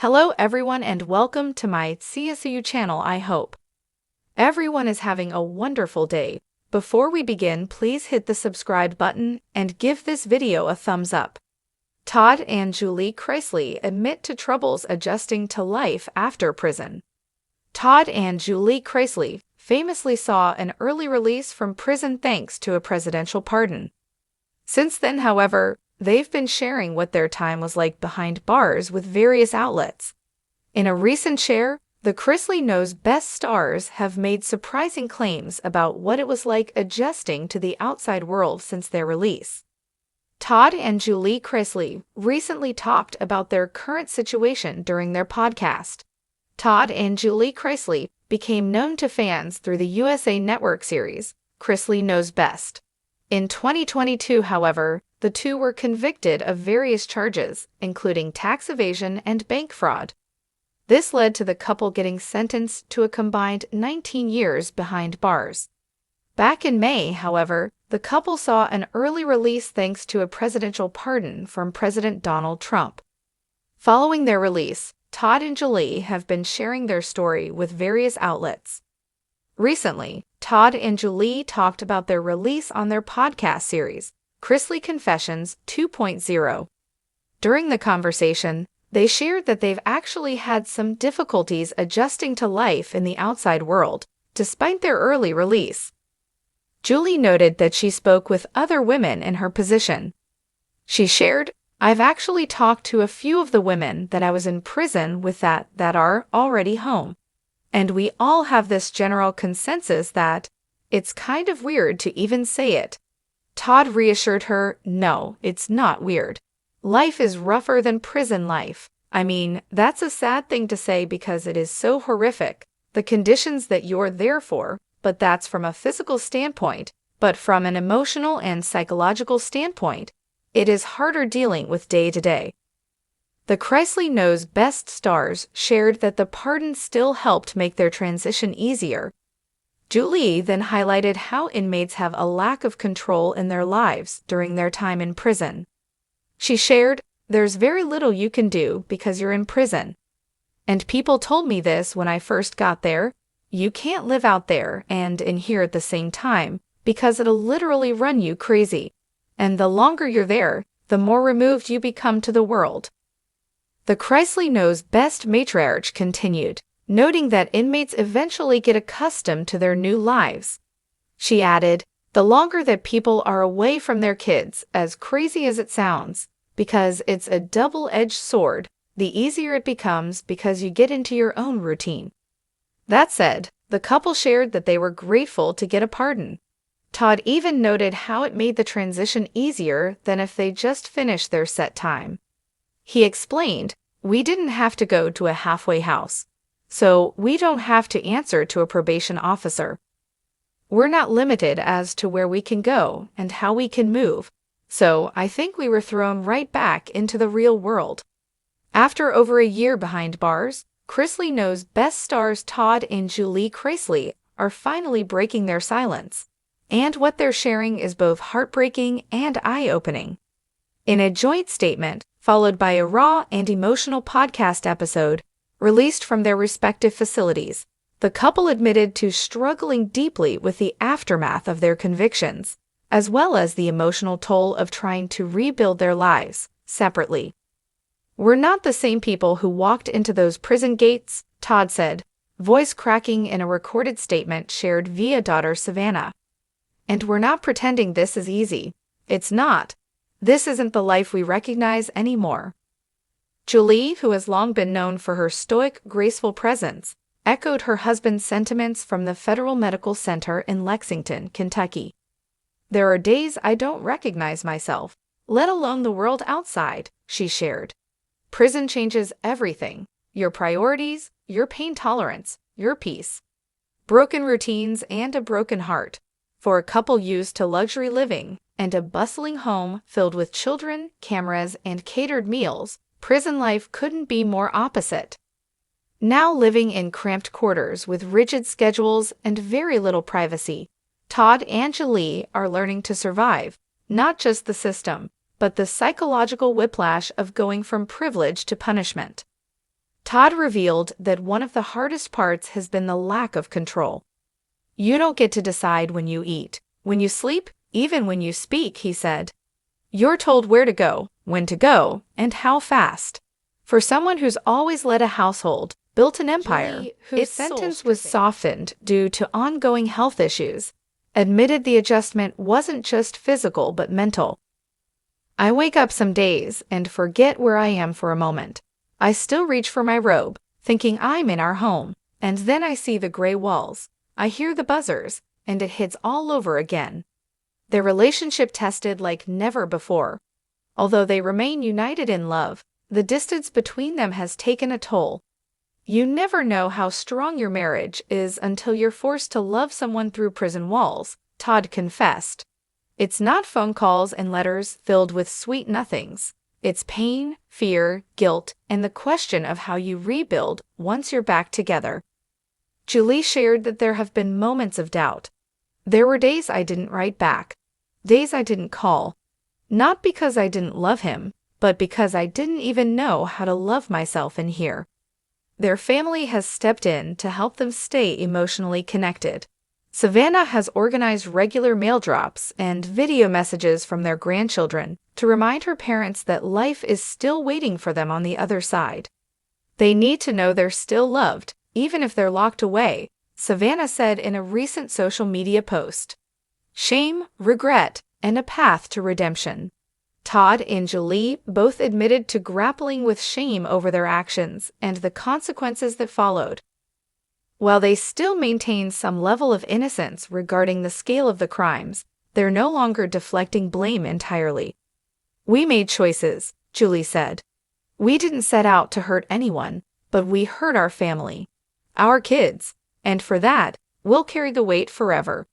Hello everyone and welcome to my CSU channel. I hope everyone is having a wonderful day. Before we begin, please hit the subscribe button and give this video a thumbs up. Todd and Julie Chrisleys admit to troubles adjusting to life after prison. Todd and Julie Chrisleys famously saw an early release from prison thanks to a presidential pardon. Since then, however, they've been sharing what their time was like behind bars with various outlets. In a recent share, the Chrisleys Knows Best stars have made surprising claims about what it was like adjusting to the outside world since their release. Todd and Julie Chrisleys recently talked about their current situation during their podcast. Todd and Julie Chrisleys became known to fans through the USA Network series, Chrisleys Knows Best. In 2022, however, the two were convicted of various charges, including tax evasion and bank fraud. This led to the couple getting sentenced to a combined 19 years behind bars. Back in May, however, the couple saw an early release thanks to a presidential pardon from President Donald Trump. Following their release, Todd and Julie have been sharing their story with various outlets. Recently, Todd and Julie talked about their release on their podcast series, Chrisleys Confessions 2.0. During the conversation, they shared that they've actually had some difficulties adjusting to life in the outside world, despite their early release. Julie noted that she spoke with other women in her position. She shared, "I've actually talked to a few of the women that I was in prison with that are already home. And we all have this general consensus that it's kind of weird to even say it." Todd reassured her, "No, it's not weird. Life is rougher than prison life. I mean, that's a sad thing to say because it is so horrific, the conditions that you're there for, but that's from a physical standpoint. But from an emotional and psychological standpoint, it is harder dealing with day to day." The Chrisleys Knows Best stars shared that the pardon still helped make their transition easier. Julie then highlighted how inmates have a lack of control in their lives during their time in prison. She shared, "There's very little you can do because you're in prison. And people told me this when I first got there. You can't live out there and in here at the same time because it'll literally run you crazy. And the longer you're there, the more removed you become to the world." The Chrisleys Knows Best matriarch continued, noting that inmates eventually get accustomed to their new lives. She added, "The longer that people are away from their kids, as crazy as it sounds, because it's a double-edged sword, the easier it becomes because you get into your own routine." That said, the couple shared that they were grateful to get a pardon. Todd even noted how it made the transition easier than if they just finished their set time. He explained, "We didn't have to go to a halfway house. So we don't have to answer to a probation officer. We're not limited as to where we can go and how we can move. So I think we were thrown right back into the real world." After over a year behind bars, Chrisleys Knows Best stars Todd and Julie Chrisleys are finally breaking their silence. And what they're sharing is both heartbreaking and eye-opening. In a joint statement, followed by a raw and emotional podcast episode, released from their respective facilities, the couple admitted to struggling deeply with the aftermath of their convictions, as well as the emotional toll of trying to rebuild their lives separately. "We're not the same people who walked into those prison gates," Todd said, voice cracking in a recorded statement shared via daughter Savannah. "And we're not pretending this is easy. It's not. This isn't the life we recognize anymore." Julie, who has long been known for her stoic, graceful presence, echoed her husband's sentiments from the Federal Medical Center in Lexington, Kentucky. "There are days I don't recognize myself, let alone the world outside," she shared. "Prison changes everything. Your priorities, your pain tolerance, your peace. Broken routines and a broken heart. For a couple used to luxury living and a bustling home filled with children, cameras, and catered meals, prison life couldn't be more opposite. Now living in cramped quarters with rigid schedules and very little privacy, Todd and Julie are learning to survive, not just the system, but the psychological whiplash of going from privilege to punishment. Todd revealed that one of the hardest parts has been the lack of control. "You don't get to decide when you eat, when you sleep, even when you speak," he said. "You're told where to go, when to go, and how fast." For someone who's always led a household, built an empire, its sentence was softened due to ongoing health issues, admitted the adjustment wasn't just physical but mental. "I wake up some days and forget where I am for a moment. I still reach for my robe, thinking I'm in our home, and then I see the gray walls, I hear the buzzers, and it hits all over again." Their relationship tested like never before. Although they remain united in love, the distance between them has taken a toll. You never know how strong your marriage is until you're forced to love someone through prison walls, Todd confessed. "It's not phone calls and letters filled with sweet nothings. It's pain, fear, guilt, and the question of how you rebuild once you're back together." Julie shared that there have been moments of doubt. "There were days I didn't write back, days I didn't call. Not because I didn't love him, but because I didn't even know how to love myself in here." Their family has stepped in to help them stay emotionally connected. Savannah has organized regular mail drops and video messages from their grandchildren to remind her parents that life is still waiting for them on the other side. "They need to know they're still loved, even if they're locked away," Savannah said in a recent social media post. "Shame, regret, and a path to redemption." Todd and Julie both admitted to grappling with shame over their actions and the consequences that followed. While they still maintain some level of innocence regarding the scale of the crimes, they're no longer deflecting blame entirely. "We made choices," Julie said. "We didn't set out to hurt anyone, but we hurt our family, our kids, and for that, we'll carry the weight forever."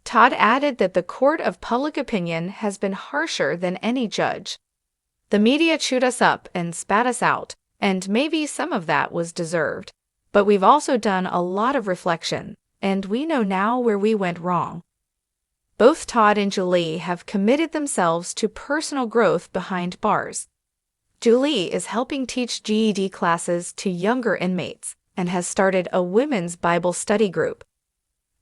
Todd added that the court of public opinion has been harsher than any judge. "The media chewed us up and spat us out, and maybe some of that was deserved. But we've also done a lot of reflection, and we know now where we went wrong." Both Todd and Julie have committed themselves to personal growth behind bars. Julie is helping teach GED classes to younger inmates and has started a women's Bible study group.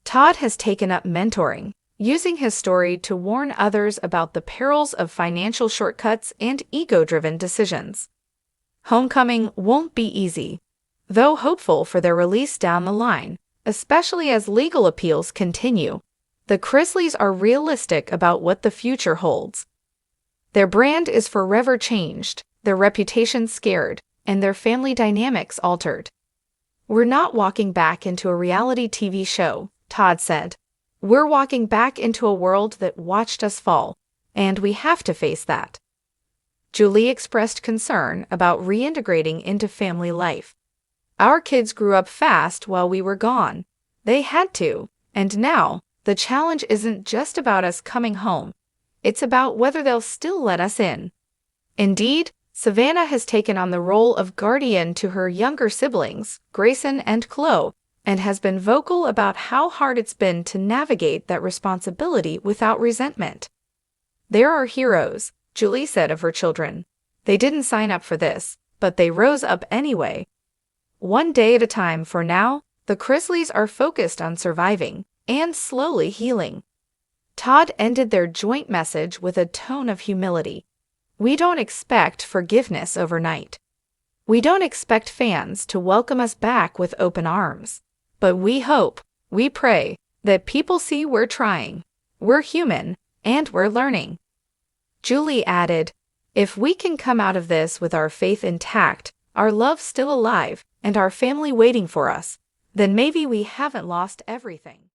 Todd has taken up mentoring, using his story to warn others about the perils of financial shortcuts and ego-driven decisions. Homecoming won't be easy, though hopeful for their release down the line, especially as legal appeals continue. The Chrisleys are realistic about what the future holds. Their brand is forever changed, their reputation scared, and their family dynamics altered. "We're not walking back into a reality TV show," Todd said. "We're walking back into a world that watched us fall, and we have to face that." Julie expressed concern about reintegrating into family life. "Our kids grew up fast while we were gone. They had to, and now, the challenge isn't just about us coming home. It's about whether they'll still let us in." Indeed, Savannah has taken on the role of guardian to her younger siblings, Grayson and Chloe, and has been vocal about how hard it's been to navigate that responsibility without resentment. "There are heroes," Julie said of her children. "They didn't sign up for this, but they rose up anyway." One day at a time for now, the Chrisleys are focused on surviving and slowly healing. Todd ended their joint message with a tone of humility. "We don't expect forgiveness overnight. We don't expect fans to welcome us back with open arms. But we hope, we pray, that people see we're trying, we're human, and we're learning." Julie added, "If we can come out of this with our faith intact, our love still alive, and our family waiting for us, then maybe we haven't lost everything."